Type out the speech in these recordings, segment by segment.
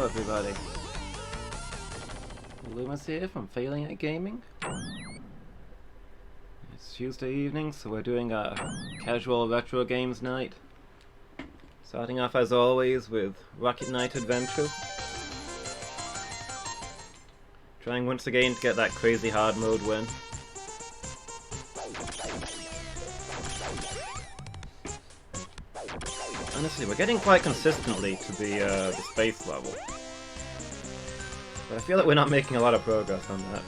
everybody. Lumus here from Failing at Gaming. It's Tuesday evening, so we're doing a casual retro games night. Starting off as always with Rocket Knight Adventure. Trying once again to get that crazy hard mode win. Honestly, we're getting quite consistently to the space level. But I feel like we're not making a lot of progress on that.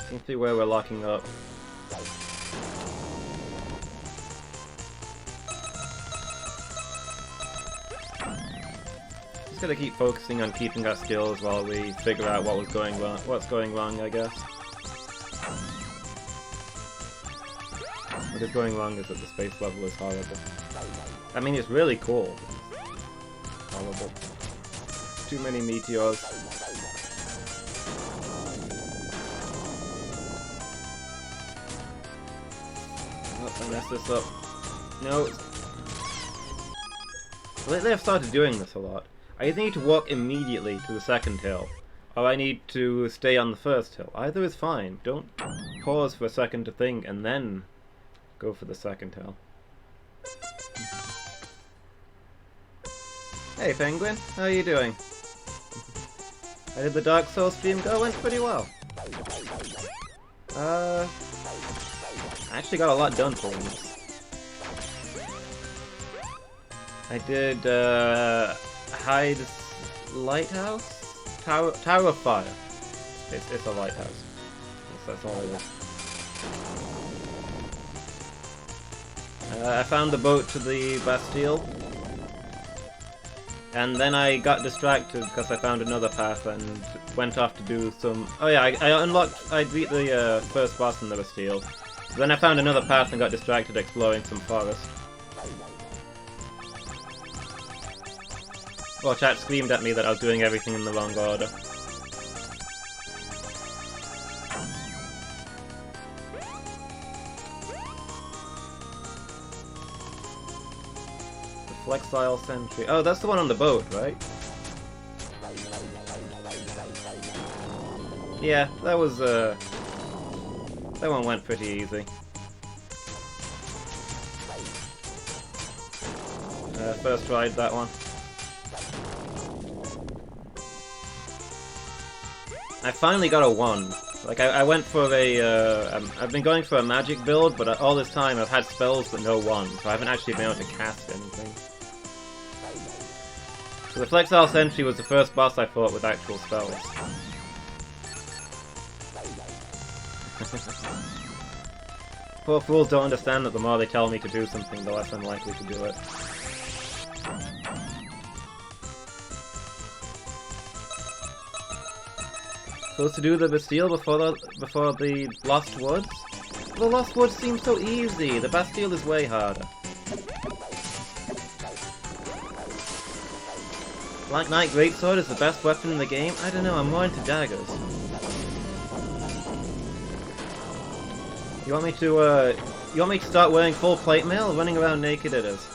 Seems to be where we're locking up. Just gotta keep focusing on keeping our skills while we figure out what's going wrong, I guess. What is going wrong is that the space level is horrible. I mean, it's really cool. It's horrible. Too many meteors. Oh, I messed this up. No. Lately I've started doing this a lot. I either need to walk immediately to the second hill, or I need to stay on the first hill. Either is fine. Don't pause for a second to think and then go for the second hill. Hey Penguin, how are you doing? How did the Dark Souls stream go? Went pretty well. I actually got a lot done for once. I did Hyde's Lighthouse? Tower of Fire. It's a lighthouse. That's all it is. I found the boat to the Bastille. And then I got distracted because I found another path and went off to do some... Oh yeah, I beat the first boss in the Bastille. Then I found another path and got distracted exploring some forest. Well, chat screamed at me that I was doing everything in the wrong order. Flexile Sentry. Oh, that's the one on the boat, right? Yeah, that was, that one went pretty easy. First tried that one. I finally got a 1. Like, I went for a, I've been going for a magic build, but all this time I've had spells but no 1, so I haven't actually been able to cast anything. So the Flexile Sentry was the first boss I fought with actual spells. Poor fools don't understand that the more they tell me to do something, the less I'm likely to do it. Supposed to do the Bastille before the Lost Woods? The Lost Woods seems so easy. The Bastille is way harder. Black Knight Greatsword is the best weapon in the game? I don't know, I'm more into daggers. You want me to start wearing full plate mail or running around naked it is?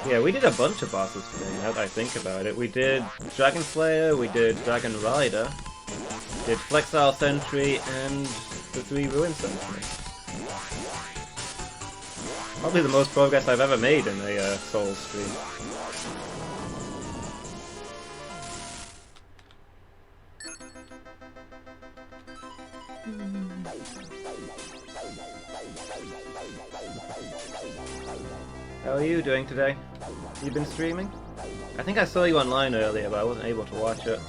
Yeah, we did a bunch of bosses today, now that I think about it. We did Dragon Slayer, we did Dragon Rider, did Flexile Sentry, and the 3 Ruin Sentries. Probably the most progress I've ever made in a Souls stream. How are you doing today? You been streaming? I think I saw you online earlier, but I wasn't able to watch it.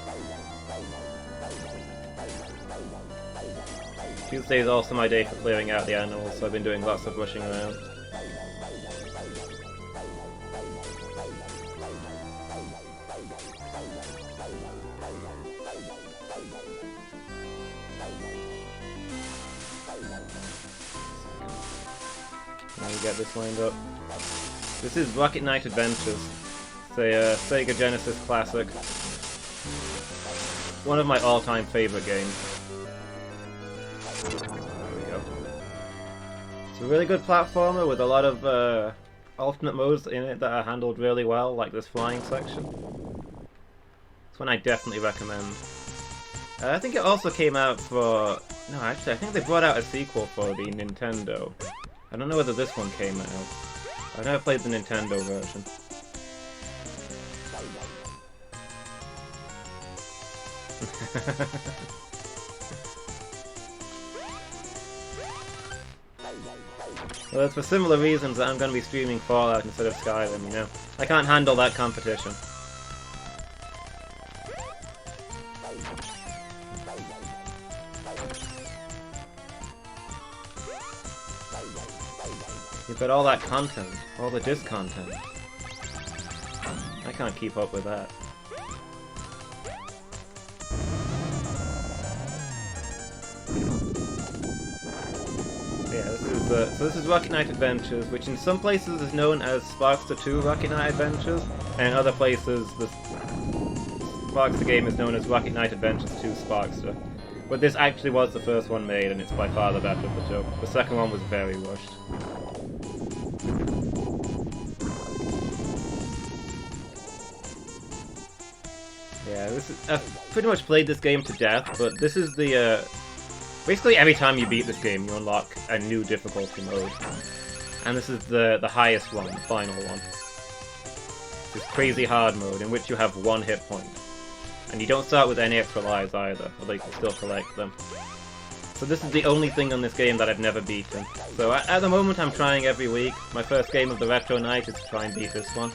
Tuesday is also my day for clearing out the animals, so I've been doing lots of rushing around. Now we get this lined up. This is Rocket Knight Adventures. It's a Sega Genesis classic. One of my all-time favorite games. There we go. It's a really good platformer with a lot of alternate modes in it that are handled really well, like this flying section. It's one I definitely recommend. I think it also came out for... No, actually, I think they brought out a sequel for the Nintendo. I don't know whether this one came out. I've never played the Nintendo version. Well, it's for similar reasons that I'm going to be streaming Fallout instead of Skyrim, you know? I can't handle that competition. You've got all that content, all the disc content. I can't keep up with that. Yeah, this is Rocket Knight Adventures, which in some places is known as Sparkster 2 Rocket Knight Adventures, and in other places the Sparkster game is known as Rocket Knight Adventures 2 Sparkster. But this actually was the first one made, and it's by far the better of the two. The second one was very rushed. Yeah, I've pretty much played this game to death, but this is the, basically every time you beat this game, you unlock a new difficulty mode. And this is the highest one, the final one. This crazy hard mode, in which you have 1 hit point. And you don't start with any extra lives either, although you can still collect them. So this is the only thing on this game that I've never beaten. So at the moment I'm trying every week. My first game of the Retro Night is to try and beat this one.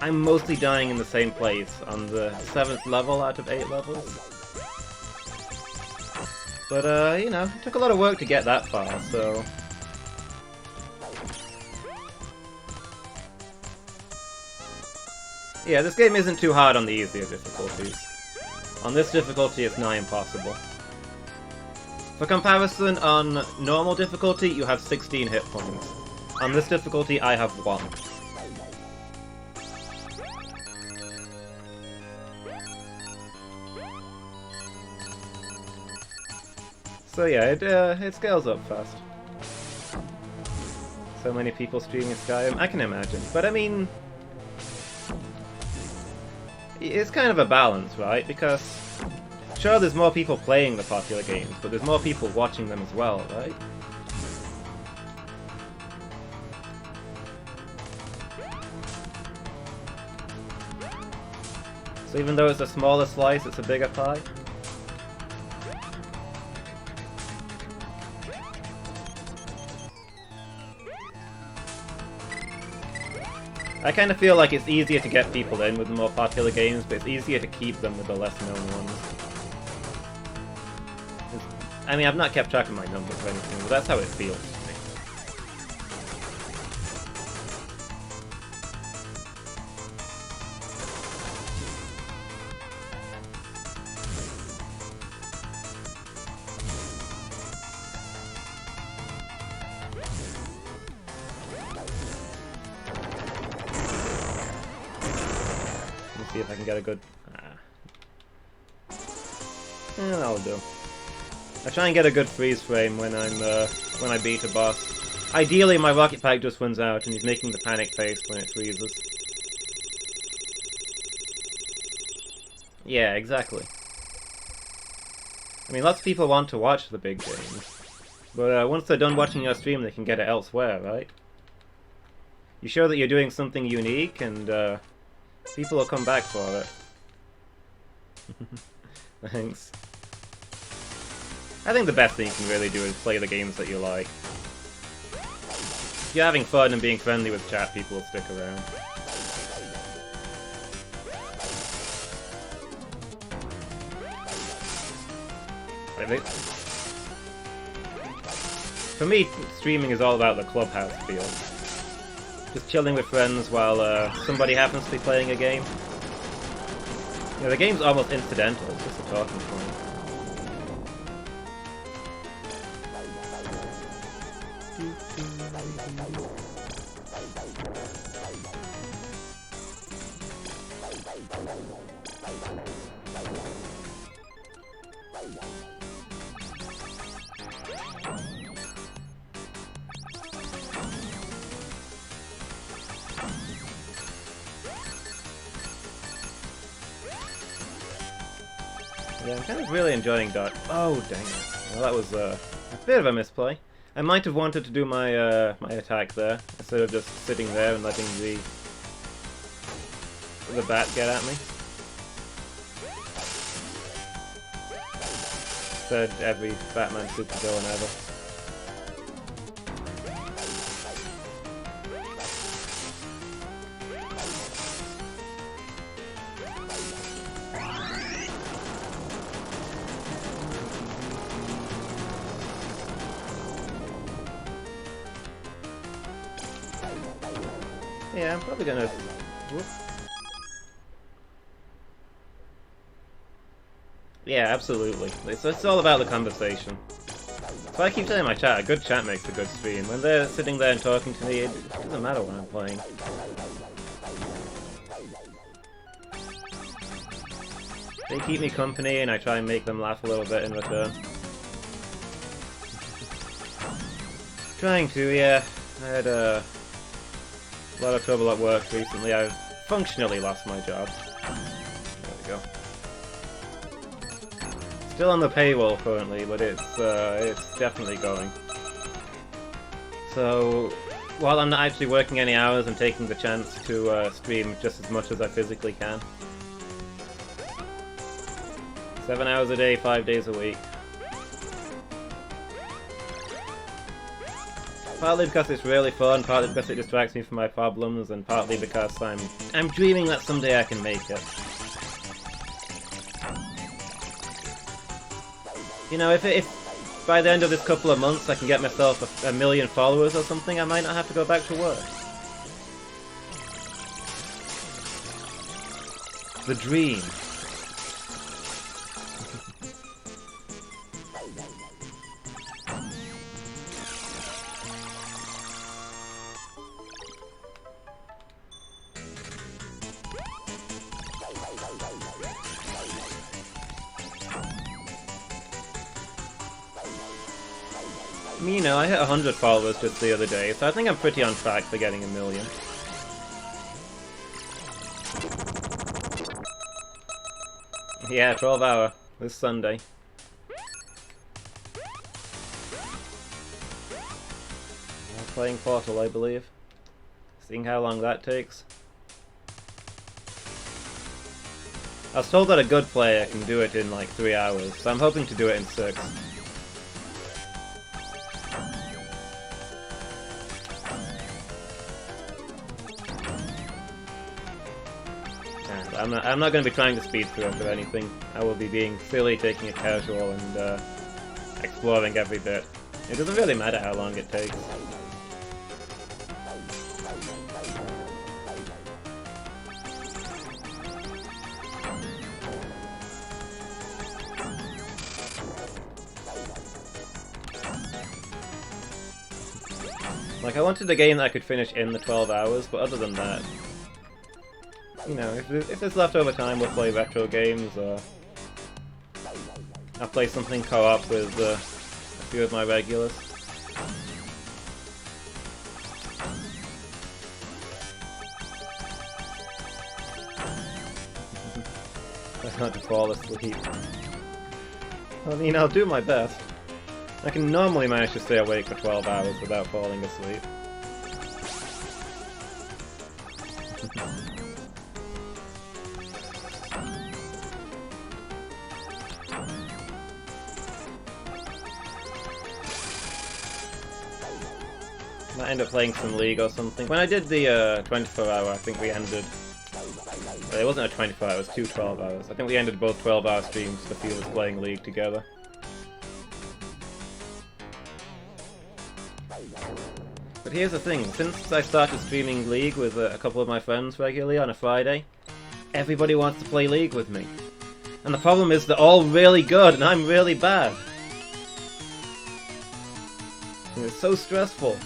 I'm mostly dying in the same place, on the 7th level out of 8 levels. But, you know, it took a lot of work to get that far, so... Yeah, this game isn't too hard on the easier difficulties. On this difficulty, it's nigh impossible. For comparison, on normal difficulty, you have 16 hit points. On this difficulty, I have 1. So yeah, it scales up fast. So many people streaming Skyrim, I can imagine. But I mean... it's kind of a balance, right? Because... sure, there's more people playing the popular games, but there's more people watching them as well, right? So even though it's a smaller slice, it's a bigger pie? I kind of feel like it's easier to get people in with the more popular games, but it's easier to keep them with the less known ones. I mean, I've not kept track of my numbers or anything, but that's how it feels to me. Let's see if I can get a good... yeah, that'll do. I try and get a good freeze frame when when I beat a boss. Ideally, my rocket pack just runs out and he's making the panic face when it freezes. Yeah, exactly. I mean, lots of people want to watch the big games, but once they're done watching your stream, they can get it elsewhere, right? You show that you're doing something unique, and people will come back for it. Thanks. I think the best thing you can really do is play the games that you like. If you're having fun and being friendly with chat, people will stick around. For me, streaming is all about the clubhouse feel. Just chilling with friends while somebody happens to be playing a game. You know, the game's almost incidental, it's just a talking point. Yeah, I'm kind of really enjoying Dark. Oh, dang it. Well, that was a bit of a misplay. I might have wanted to do my my attack there, instead of just sitting there and letting the bat get at me. Said every Batman supervillain ever. Yeah, I'm probably gonna... Whoop. Yeah, absolutely. It's all about the conversation. So I keep telling my chat, a good chat makes a good stream. When they're sitting there and talking to me, it doesn't matter what I'm playing. They keep me company and I try and make them laugh a little bit in return. Trying to, yeah. I had a lot of trouble at work recently. I've functionally lost my job. There we go. Still on the paywall currently, but it's definitely going. So, while I'm not actually working any hours, I'm taking the chance to stream just as much as I physically can. 7 hours a day, 5 days a week. Partly because it's really fun, partly because it distracts me from my problems, and partly because I'm dreaming that someday I can make it. You know, if by the end of this couple of months I can get myself a million followers or something, I might not have to go back to work. The dream. You know, I hit 100 followers just the other day, so I think I'm pretty on track for getting a million. Yeah, 12 hour. This Sunday. I'm playing Portal, I believe. Seeing how long that takes. I was told that a good player can do it in like 3 hours, so I'm hoping to do it in 6. I'm not going to be trying to speed through it or anything. I will be being silly, taking it casual, and exploring every bit. It doesn't really matter how long it takes. Like, I wanted a game that I could finish in the 12 hours, but other than that, you know, if there's leftover time, we'll play retro games, or I'll play something co-op with a few of my regulars. Try not to fall asleep. I mean, I'll do my best. I can normally manage to stay awake for 12 hours without falling asleep. Might end up playing some League or something. When I did the 24 hour, I think we ended... Well, it wasn't a 24 hour, it was 2 12 hours. I think we ended both 12 hour streams, the few of us playing League together. But here's the thing, since I started streaming League with a couple of my friends regularly on a Friday, everybody wants to play League with me. And the problem is they're all really good and I'm really bad. And it's so stressful.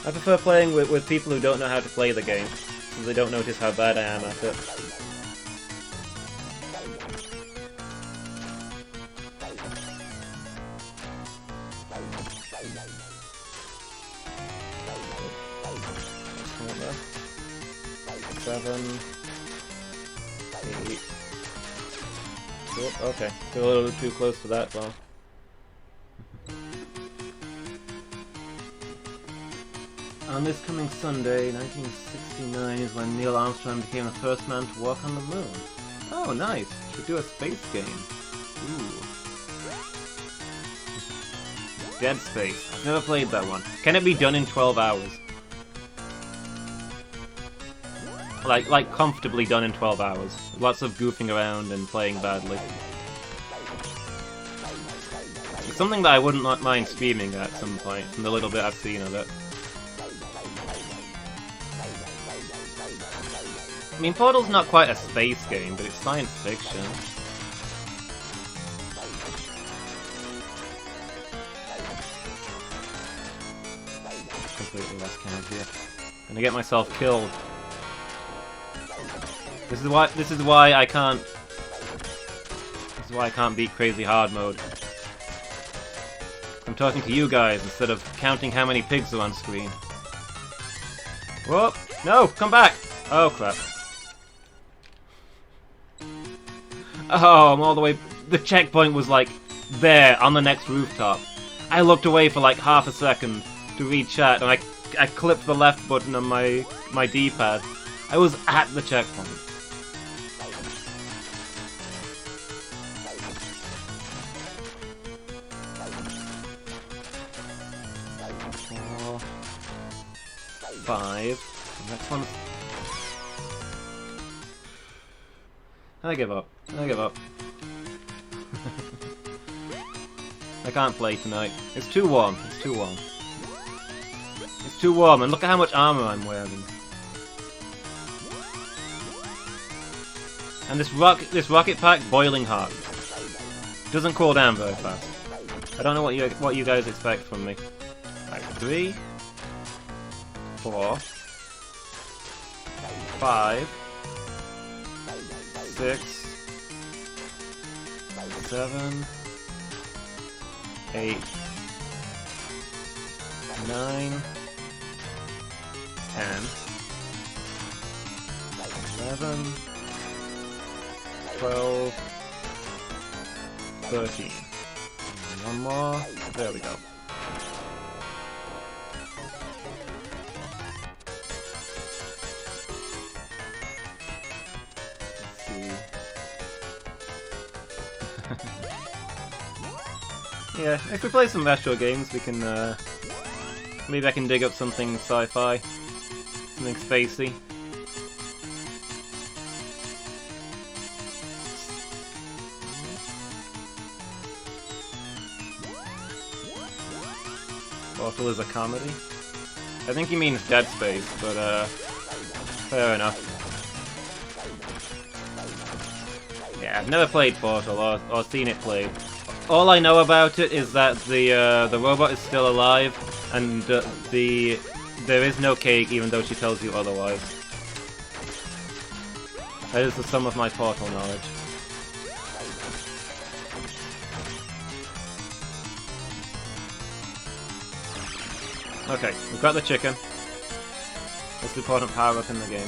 I prefer playing with people who don't know how to play the game, so they don't notice how bad I am at it. Oh, okay, still a little too close to that bar. On this coming Sunday, 1969, is when Neil Armstrong became the first man to walk on the moon. Oh, nice! Should do a space game. Ooh. Dead Space. I've never played that one. Can it be done in 12 hours? Like comfortably done in 12 hours. Lots of goofing around and playing badly. It's something that I wouldn't mind streaming at some point, from the little bit I've seen of it. I mean, Portal's not quite a space game, but it's science fiction. Completely lost count here. Gonna get myself killed. This is why I can't beat Crazy Hard mode. I'm talking to you guys instead of counting how many pigs are on screen. Whoa! No! Come back! Oh crap. Oh, I'm all the way... The checkpoint was like there on the next rooftop. I looked away for like half a second to read chat and I clipped the left button on my D-pad. I was at the checkpoint. Five. The next one's... I give up. I give up. I can't play tonight. It's too warm. It's too warm. It's too warm, and look at how much armor I'm wearing. And this rocket pack, boiling hot. Doesn't cool down very fast. I don't know what you guys expect from me. Right, 3, 4, 5, 6, 7, 8, 9, 10, 11, 12, 13. One more. There we go. Let's see. Yeah, if we play some retro games, we can, maybe I can dig up something sci-fi. Something spacey. Portal is a comedy? I think he means Dead Space, but, fair enough. Yeah, I've never played Portal or seen it played. All I know about it is that the robot is still alive, and there is no cake, even though she tells you otherwise. That is the sum of my Portal knowledge. Okay, we've got the chicken. That's the important power-up in the game.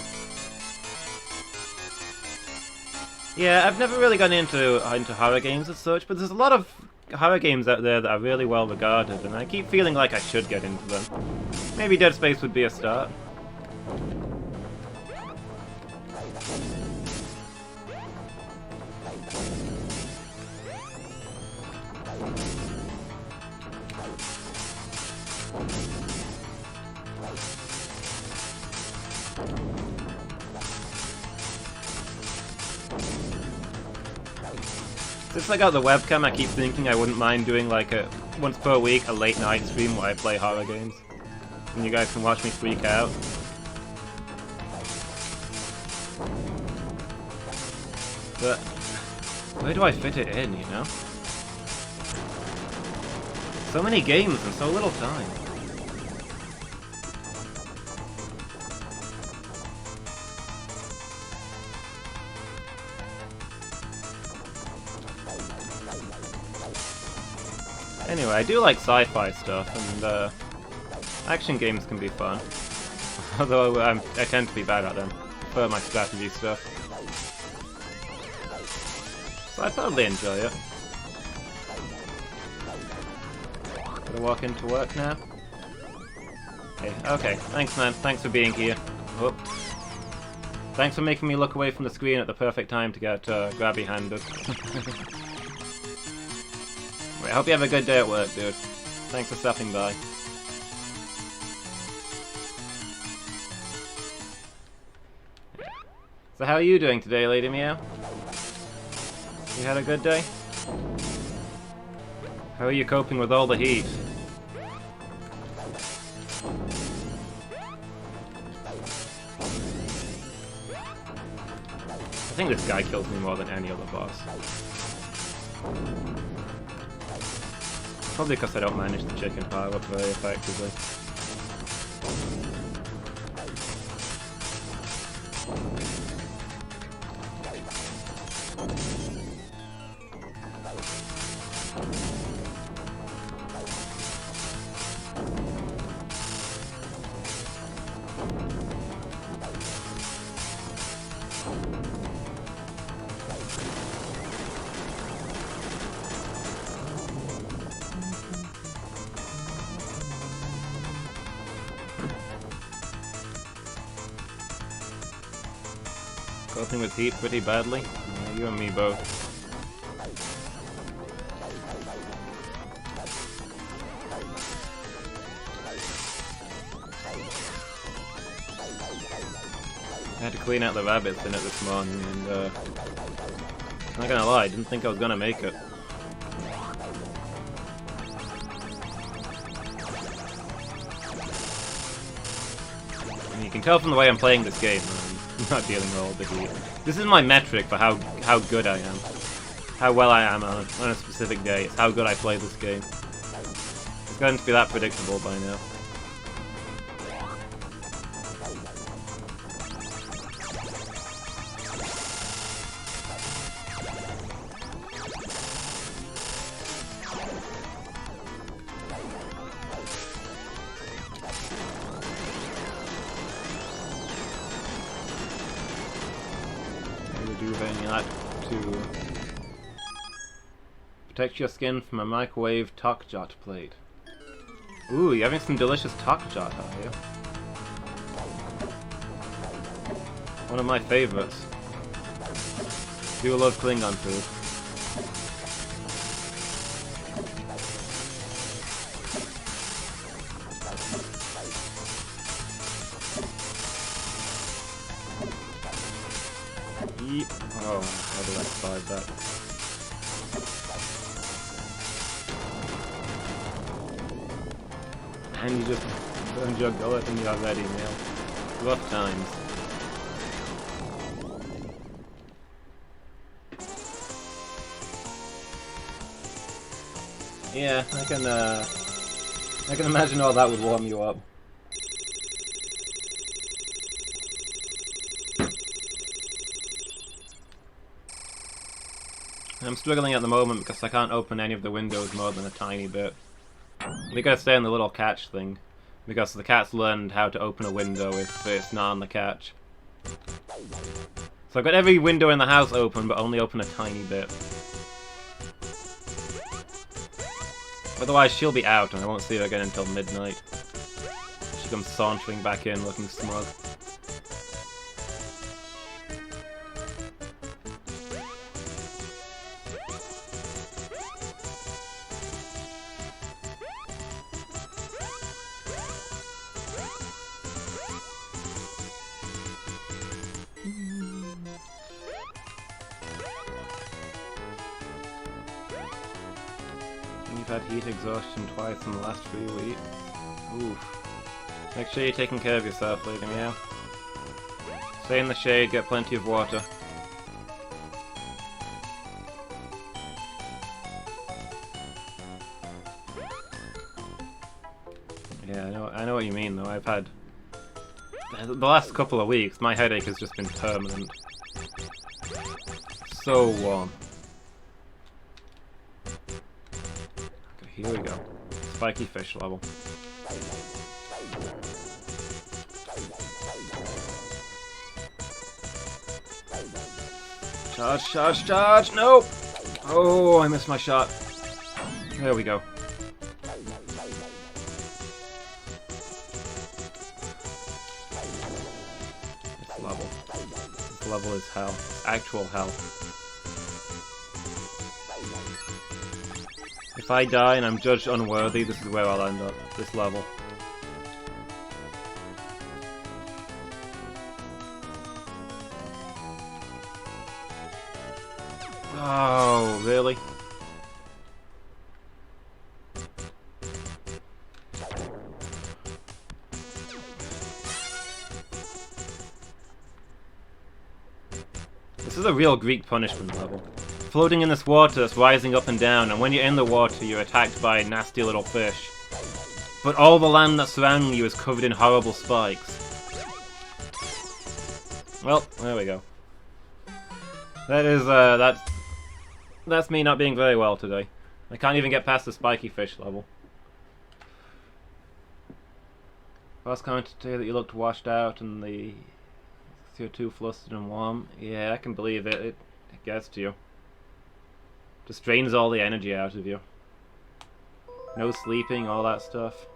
Yeah, I've never really gone into horror games as such, but there's a lot of horror games out there that are really well regarded, and I keep feeling like I should get into them. Maybe Dead Space would be a start. Since I got the webcam, I keep thinking I wouldn't mind doing like once per week a late night stream where I play horror games. And you guys can watch me freak out. But where do I fit it in, you know? So many games and so little time. Anyway, I do like sci-fi stuff, and action games can be fun. Although I tend to be bad at them. I prefer my strategy stuff. So I probably enjoy it. Gotta walk into work now. Hey, okay, thanks man, thanks for being here. Oh. Thanks for making me look away from the screen at the perfect time to get grabby handed. I hope you have a good day at work, dude. Thanks for stopping by. So how are you doing today, Lady Meow? You had a good day? How are you coping with all the heat? I think this guy kills me more than any other boss. Probably because I don't manage the chicken power-up very effectively. Coping with heat pretty badly? Yeah, you and me both. I had to clean out the rabbits in it this morning and I'm not gonna lie, I didn't think I was gonna make it. And you can tell from the way I'm playing this game, I'm not dealing with all the heat. This is my metric for how good I am. How well I am on a specific day. It's how good I play this game. It's going to be that predictable by now. To protect your skin from a microwave tokjot plate. Ooh, you're having some delicious tokjot, are you? One of my favorites. Do love Klingon food. Oh, how did I survive that? And you just burned your gullet and you're ready, Neil. Rough times. Yeah, I can imagine how that would warm you up. I'm struggling at the moment because I can't open any of the windows more than a tiny bit. We gotta stay on the little catch thing, because the cat's learned how to open a window if it's not on the catch. So I've got every window in the house open, but only open a tiny bit. Otherwise she'll be out and I won't see her again until midnight. She comes sauntering back in looking smug. You've had heat exhaustion twice in the last 3 weeks. Oof. Make sure you're taking care of yourself, Lady Meow. Stay in the shade, get plenty of water. Yeah, I know what you mean though. I've had... The last couple of weeks, my headache has just been permanent. So warm. Here we go. Spiky fish level. Charge, charge, charge! Nope! Oh, I missed my shot. There we go. This level is hell. It's actual hell. If I die and I'm judged unworthy, this is where I'll end up. This level. Oh, really? This is a real Greek punishment level. Floating in this water, it's rising up and down, and when you're in the water, you're attacked by nasty little fish. But all the land that's surrounding you is covered in horrible spikes. Well, there we go. That is, that's me not being very well today. I can't even get past the spiky fish level. Last comment to say that you looked washed out and you're too flustered and warm. Yeah, I can believe it. It gets to you. Just drains all the energy out of you. No sleeping, all that stuff.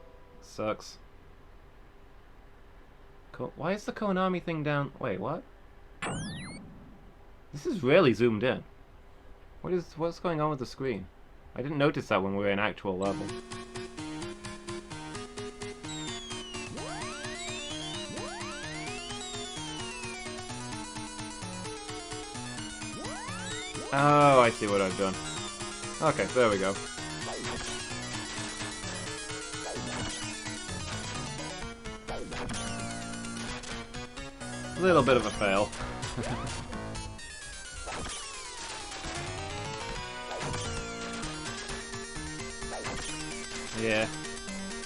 Sucks. Why is the Konami thing down? Wait, what? This is really zoomed in. What's going on with the screen? I didn't notice that when we were in actual level. Oh, I see what I've done. Okay, there we go. A little bit of a fail. Yeah.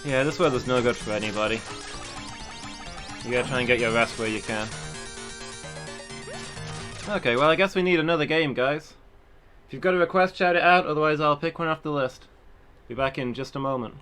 Yeah, this weather's no good for anybody. You gotta try and get your rest where you can. Okay, well I guess we need another game, guys. If you've got a request, shout it out, otherwise I'll pick one off the list. Be back in just a moment.